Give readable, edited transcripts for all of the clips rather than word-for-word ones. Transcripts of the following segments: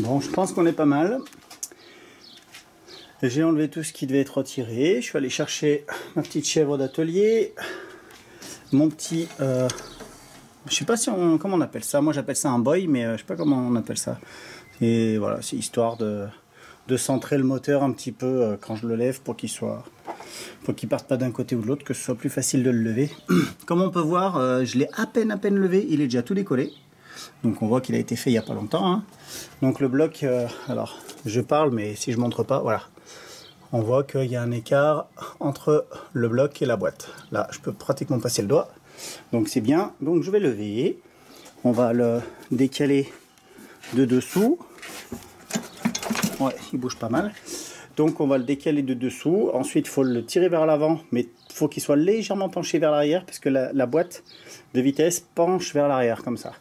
Bon, je pense qu'on est pas mal. J'ai enlevé tout ce qui devait être retiré. Je suis allé chercher ma petite chèvre d'atelier. Mon petit... je sais pas si comment on appelle ça. Moi j'appelle ça un boy, mais je sais pas comment on appelle ça. Et voilà, c'est histoire de centrer le moteur un petit peu quand je le lève pour qu'il parte pas d'un côté ou de l'autre, que ce soit plus facile de le lever. Comme on peut voir, je l'ai à peine levé, il est déjà tout décollé. Donc on voit qu'il a été fait il y a pas longtemps, hein. Donc le bloc, alors je parle, mais si je montre pas, voilà. On voit qu'il y a un écart entre le bloc et la boîte. Là, je peux pratiquement passer le doigt. Donc c'est bien. Donc je vais lever. On va le décaler de dessous. Ouais, il bouge pas mal. Donc on va le décaler de dessous. Ensuite, il faut le tirer vers l'avant, mais il faut qu'il soit légèrement penché vers l'arrière, parce que la boîte de vitesse penche vers l'arrière, comme ça.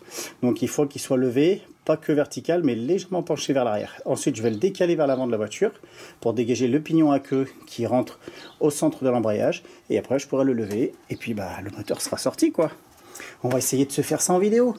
Donc il faut qu'il soit levé, pas que vertical, mais légèrement penché vers l'arrière. Ensuite, je vais le décaler vers l'avant de la voiture, pour dégager le pignon à queue qui rentre au centre de l'embrayage. Et après, je pourrai le lever, et puis bah, le moteur sera sorti, quoi. On va essayer de se faire ça en vidéo.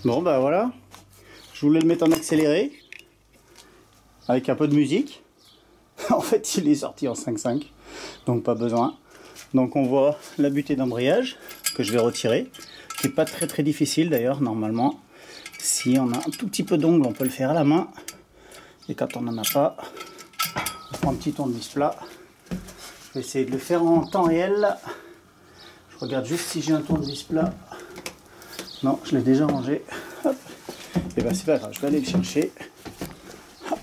Bon bah voilà, je voulais le mettre en accéléré, avec un peu de musique. En fait il est sorti en 5.5, donc pas besoin. Donc on voit la butée d'embrayage que je vais retirer, qui n'est pas très difficile d'ailleurs normalement. Si on a un tout petit peu d'ongle, on peut le faire à la main. Et quand on n'en a pas, on prend un petit tournevis plat. Je vais essayer de le faire en temps réel. Je regarde juste si j'ai un tournevis plat. Non, je l'ai déjà rangé. Hop. Et ben c'est pas grave, je vais aller le chercher. Hop.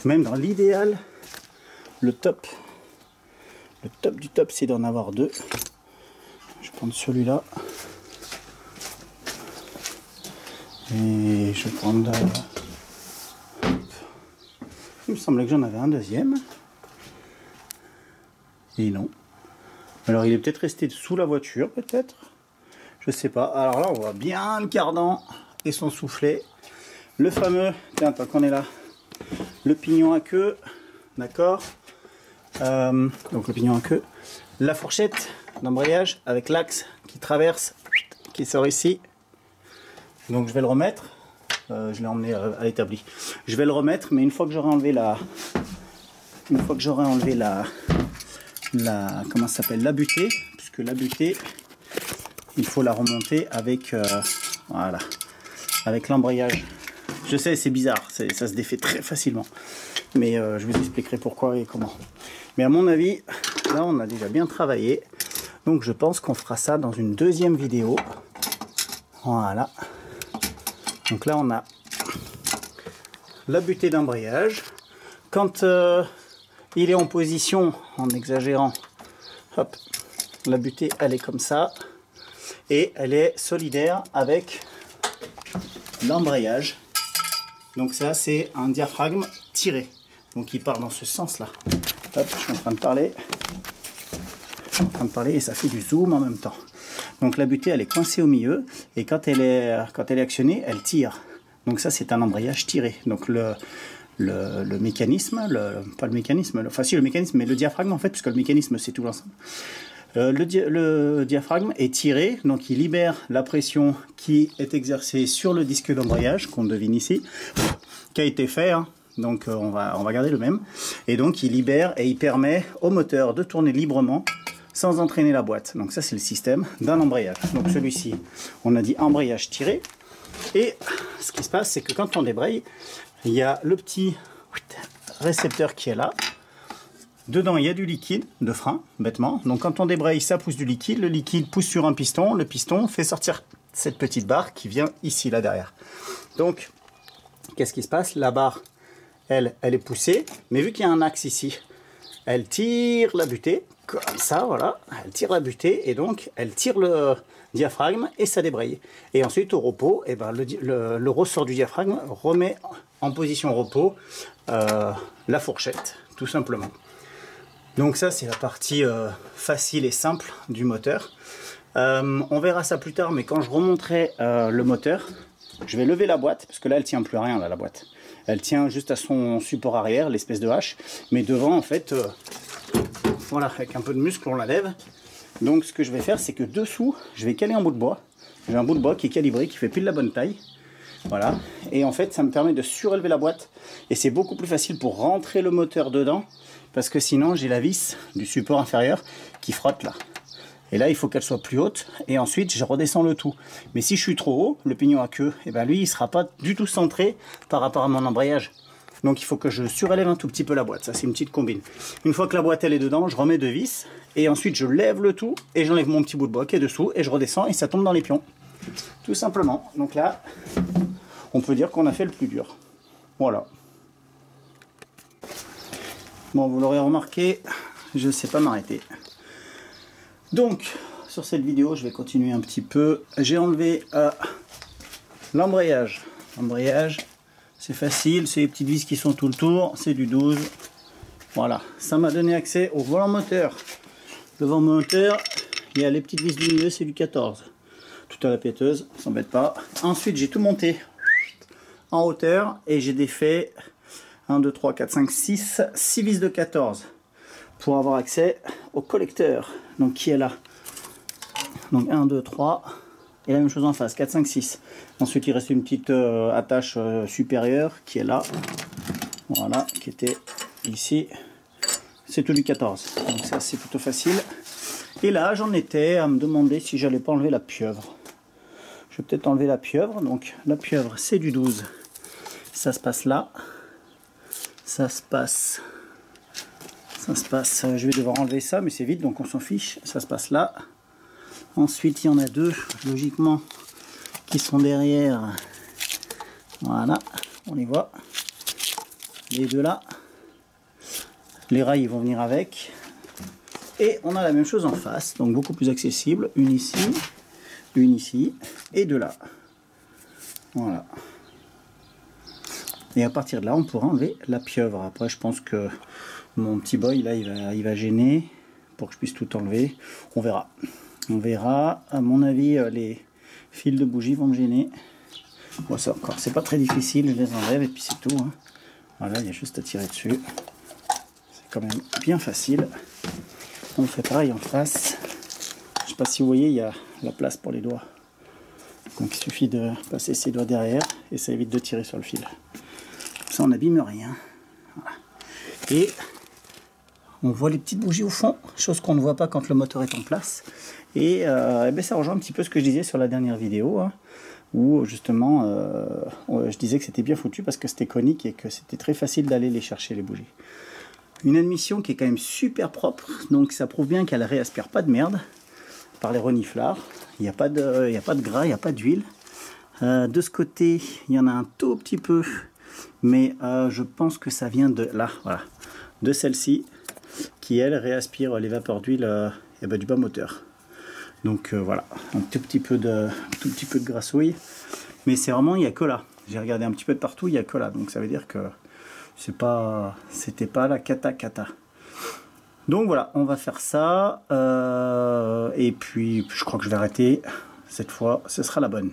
Même dans l'idéal, le top du top, c'est d'en avoir deux. Je vais prendre celui-là. Et je vais prendre... Il me semblait que j'en avais un deuxième. Et non. Alors il est peut-être resté sous la voiture, peut-être. Je sais pas. Alors là, on voit bien le cardan et son soufflet. Le fameux, tiens, tant qu'on est là, le pignon à queue. D'accord. Donc le pignon à queue. La fourchette d'embrayage avec l'axe qui traverse, qui sort ici. Donc je vais le remettre. Je l'ai emmené à l'établi. Je vais le remettre, mais une fois que j'aurai enlevé la... comment ça s'appelle, la butée, puisque la butée, il faut la remonter avec voilà, avec l'embrayage. Je sais, c'est bizarre, ça se défait très facilement, mais je vous expliquerai pourquoi et comment. Mais à mon avis, là on a déjà bien travaillé, donc je pense qu'on fera ça dans une deuxième vidéo. Voilà. Donc là on a la butée d'embrayage. Quand il est en position, en exagérant, hop, la butée elle est comme ça. Et elle est solidaire avec l'embrayage. Donc ça c'est un diaphragme tiré. Donc il part dans ce sens là. Hop, je suis en train de parler. Et ça fait du zoom en même temps. Donc la butée elle est coincée au milieu. Et quand elle est actionnée, elle tire. Donc ça c'est un embrayage tiré. Donc le mécanisme, pas le mécanisme, enfin si le mécanisme, mais le diaphragme en fait, puisque le mécanisme c'est tout l'ensemble. Le diaphragme est tiré, donc il libère la pression qui est exercée sur le disque d'embrayage, qu'on devine ici, qui a été fait, hein, donc on va garder le même. Et donc il libère et il permet au moteur de tourner librement sans entraîner la boîte. Donc ça c'est le système d'un embrayage. Donc celui-ci, on a dit embrayage tiré. Et ce qui se passe, c'est que quand on débraye, il y a le petit récepteur qui est là. Dedans, il y a du liquide de frein, bêtement. Donc quand on débraye, ça pousse du liquide. Le liquide pousse sur un piston. Le piston fait sortir cette petite barre qui vient ici, là derrière. Donc, qu'est-ce qui se passe? La barre, elle est poussée. Mais vu qu'il y a un axe ici, elle tire la butée. Comme ça, voilà. Elle tire la butée. Et donc, elle tire le diaphragme et ça débraye. Et ensuite, au repos, eh ben, le ressort du diaphragme remet en position repos la fourchette, tout simplement. Donc ça c'est la partie facile et simple du moteur. On verra ça plus tard, mais quand je remonterai le moteur, je vais lever la boîte, parce que là elle tient plus à rien là, la boîte. Elle tient juste à son support arrière, l'espèce de hache, mais devant en fait, voilà, avec un peu de muscle on la lève. Donc ce que je vais faire, c'est que dessous, je vais caler un bout de bois. J'ai un bout de bois qui est calibré, qui fait pile la bonne taille. Voilà, et en fait ça me permet de surélever la boîte, et c'est beaucoup plus facile pour rentrer le moteur dedans, parce que sinon j'ai la vis du support inférieur qui frotte là. Et là il faut qu'elle soit plus haute, et ensuite je redescends le tout. Mais si je suis trop haut, le pignon à queue, et ben lui il ne sera pas du tout centré par rapport à mon embrayage. Donc il faut que je surélève un tout petit peu la boîte, ça c'est une petite combine. Une fois que la boîte elle est dedans, je remets deux vis, et ensuite je lève le tout, et j'enlève mon petit bout de bois qui est dessous, et je redescends, et ça tombe dans les pions. Tout simplement. Donc là, on peut dire qu'on a fait le plus dur. Voilà. Bon, vous l'aurez remarqué, je ne sais pas m'arrêter. Donc, sur cette vidéo, je vais continuer un petit peu. J'ai enlevé l'embrayage. L'embrayage, c'est facile, c'est les petites vis qui sont tout le tour, c'est du 12. Voilà, ça m'a donné accès au volant moteur. Le volant moteur, il y a les petites vis du milieu, c'est du 14. Tout à la péteuse, on s'embête pas. Ensuite, j'ai tout monté en hauteur et j'ai défait 1, 2, 3, 4, 5, 6 vis de 14 pour avoir accès au collecteur, donc qui est là. Donc 1, 2, 3 et la même chose en face, 4, 5, 6. Ensuite il reste une petite attache supérieure qui est là, voilà, qui était ici. C'est tout du 14, donc ça c'est plutôt facile. Et là j'en étais à me demander si j'allais pas enlever la pieuvre. Je vais peut-être enlever la pieuvre. Donc la pieuvre c'est du 12, ça se passe là, ça se passe, je vais devoir enlever ça mais c'est vite donc on s'en fiche, ça se passe là. Ensuite il y en a deux logiquement qui sont derrière, voilà, on les voit, les deux là, les rails ils vont venir avec. Et on a la même chose en face, donc beaucoup plus accessible, une ici et deux là. Voilà. Et à partir de là, on pourra enlever la pieuvre. Après, je pense que mon petit boy là, il va gêner pour que je puisse tout enlever. On verra. On verra. À mon avis, les fils de bougie vont me gêner. Bon, ça encore, c'est pas très difficile. Je les enlève et puis c'est tout. Hein. Voilà, il y a juste à tirer dessus. C'est quand même bien facile. On fait pareil en face. Je sais pas si vous voyez, il y a la place pour les doigts. Donc il suffit de passer ses doigts derrière et ça évite de tirer sur le fil. Ça on n'abîme rien. Voilà. Et on voit les petites bougies au fond, chose qu'on ne voit pas quand le moteur est en place. Et, ben ça rejoint un petit peu ce que je disais sur la dernière vidéo, hein, où justement je disais que c'était bien foutu parce que c'était conique et que c'était très facile d'aller les chercher les bougies. Une admission qui est quand même super propre, donc ça prouve bien qu'elle ne réaspire pas de merde par les reniflards. Il n'y a pas de gras, il n'y a pas d'huile. De ce côté, il y en a un tout petit peu, mais je pense que ça vient de là, voilà, de celle-ci, qui elle réaspire les vapeurs d'huile du bas moteur. Donc voilà, un tout petit peu de grassouille, mais c'est vraiment, il n'y a que là. J'ai regardé un petit peu de partout, il n'y a que là, donc ça veut dire que c'était pas la cata. Donc voilà, on va faire ça, et puis je crois que je vais arrêter, cette fois ce sera la bonne.